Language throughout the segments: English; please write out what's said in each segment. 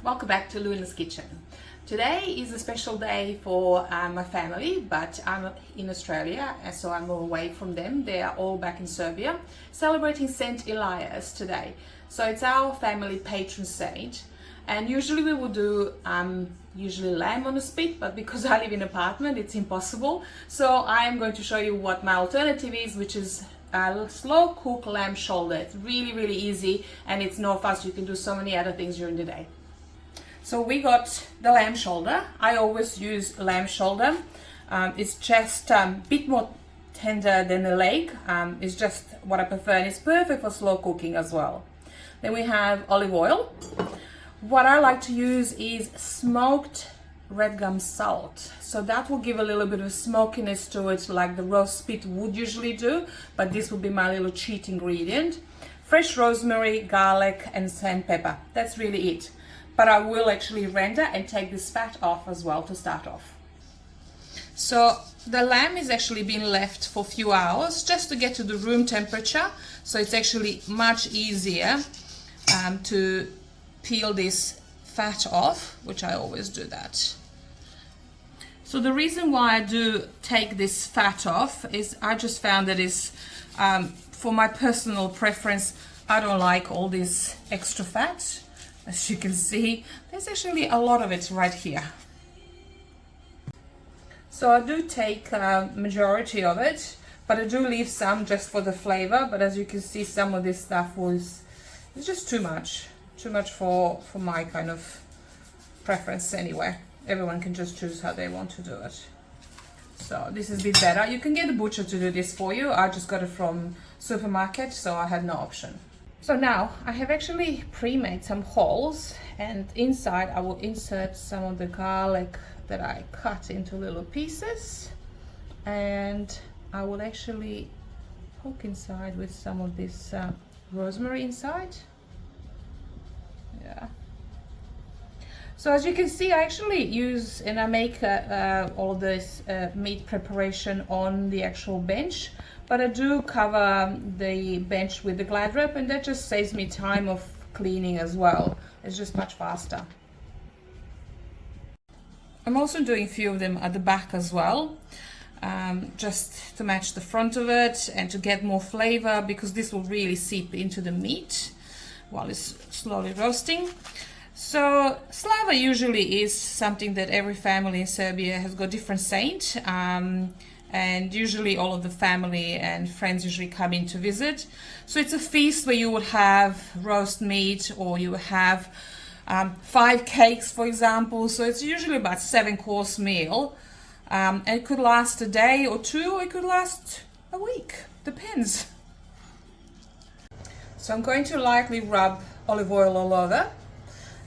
Welcome back to Luna's Kitchen. Today is a special day for my family, but I'm in Australia and so I'm away from them. They are all back in Serbia celebrating Saint Elias today. So it's our family patron saint, and usually we would do usually lamb on a spit, but because I live in an apartment it's impossible. So I am going to show you what my alternative is, which is a slow cook lamb shoulder. It's really easy and it's no fuss. You can do so many other things during the day. So we got the lamb shoulder. I always use lamb shoulder. It's just a bit more tender than the leg. It's just what I prefer, and it's perfect for slow cooking as well. Then we have olive oil. What I like to use is smoked red gum salt. So that will give a little bit of smokiness to it, like the roast spit would usually do, but this will be my little cheat ingredient. Fresh rosemary, garlic and sand pepper. That's really it. But I will actually render and take this fat off as well to start off. So the lamb is actually being left for a few hours just to get to the room temperature. So it's actually much easier to peel this fat off, which I always do that. So the reason why I do take this fat off is I just found that is for my personal preference. I don't like all this extra fat. As you can see, there's actually a lot of it right here. So I do take a majority of it, but I do leave some just for the flavor. But as you can see, some of this stuff it's just too much for my kind of preference anyway. Everyone can just choose how they want to do it. So this is a bit better. You can get the butcher to do this for you. I just got it from supermarket, so I had no option. So now I have actually pre-made some holes, and inside I will insert some of the garlic that I cut into little pieces, and I will actually poke inside with some of this rosemary inside. Yeah. So as you can see, I actually use and I make all this meat preparation on the actual bench, but I do cover the bench with the Glad wrap, and that just saves me time of cleaning as well. It's just much faster. I'm also doing a few of them at the back as well, just to match the front of it and to get more flavor, because this will really seep into the meat while it's slowly roasting. So Slava usually is something that every family in Serbia has got different saint, and usually all of the family and friends usually come in to visit. So it's a feast where you would have roast meat, or you would have 5 cakes, for example. So it's usually about 7-course meal, and it could last a day or two, or it could last a week, depends. So I'm going to lightly rub olive oil all over,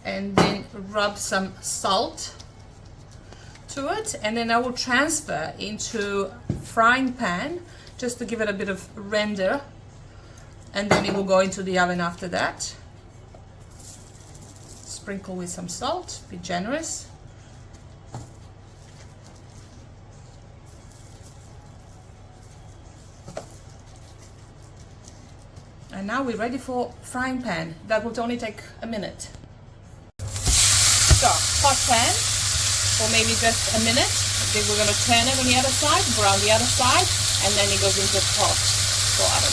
and then rub some salt to it, and then I will transfer into frying pan just to give it a bit of render, and then it will go into the oven after that. Sprinkle with some salt, be generous. And now we're ready for frying pan. That will only take a minute. So, hot pan for maybe just a minute. Then we're going to turn it on the other side, brown the other side, and then it goes into pot bottom.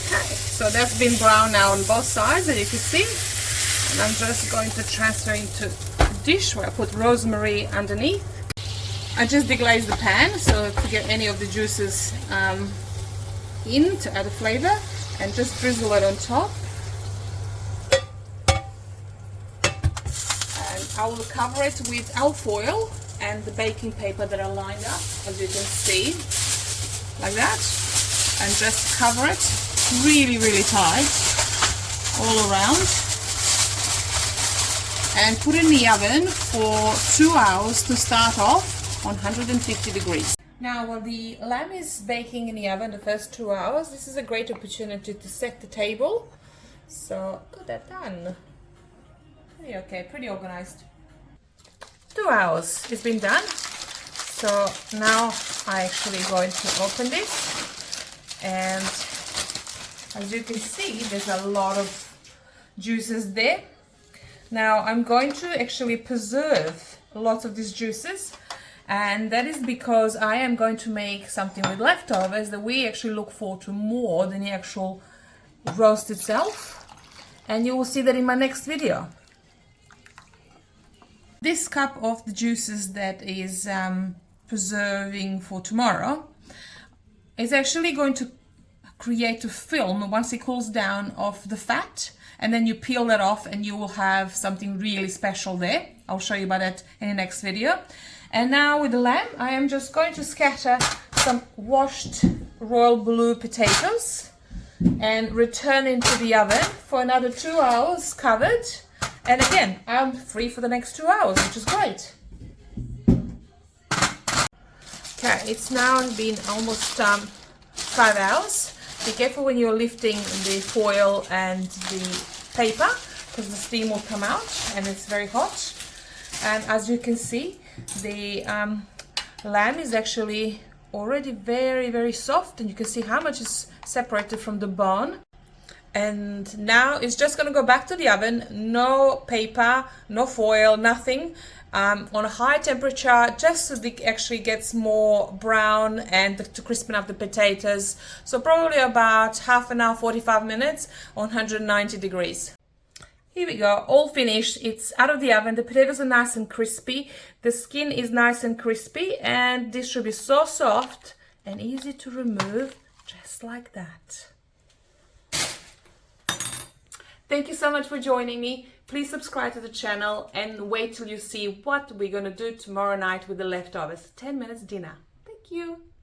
Okay, so that's been brown now on both sides, as you can see. And I'm just going to transfer into a dish where I put rosemary underneath. I just deglaze the pan so to get any of the juices in to add a flavor, and just drizzle it on top. I will cover it with alfoil and the baking paper that I lined up, as you can see, like that, and just cover it really tight all around, and put it in the oven for 2 hours to start off on 150 degrees. Now, while the lamb is baking in the oven the first 2 hours, this is a great opportunity to set the table. So got that done. Okay, pretty organized. 2 hours it's been done. So now I actually going to open this, and as you can see, there's a lot of juices there. Now I'm going to actually preserve lots of these juices, and that is because I am going to make something with leftovers that we actually look forward to more than the actual roast itself, and you will see that in my next video. This cup of the juices that is preserving for tomorrow is actually going to create a film once it cools down of the fat, and then you peel that off and you will have something really special there. I'll show you about that in the next video. And now with the lamb, I am just going to scatter some washed royal blue potatoes and return into the oven for another 2 hours covered. And again, I'm free for the next 2 hours, which is great. Okay, it's now been almost 5 hours. Be careful when you're lifting the foil and the paper, because the steam will come out and it's very hot. And as you can see, the lamb is actually already very, very soft, and you can see how much is separated from the bone. And now it's just going to go back to the oven. No paper, no foil, nothing. On a high temperature, just so it actually gets more brown and to crispen up the potatoes. So probably about half an hour, 45 minutes on 190 degrees. Here we go, all finished. It's out of the oven. The potatoes are nice and crispy. The skin is nice and crispy, and this should be so soft and easy to remove, just like that. Thank you so much for joining me. Please subscribe to the channel and wait till you see what we're going to do tomorrow night with the leftovers. 10 minutes dinner. Thank you.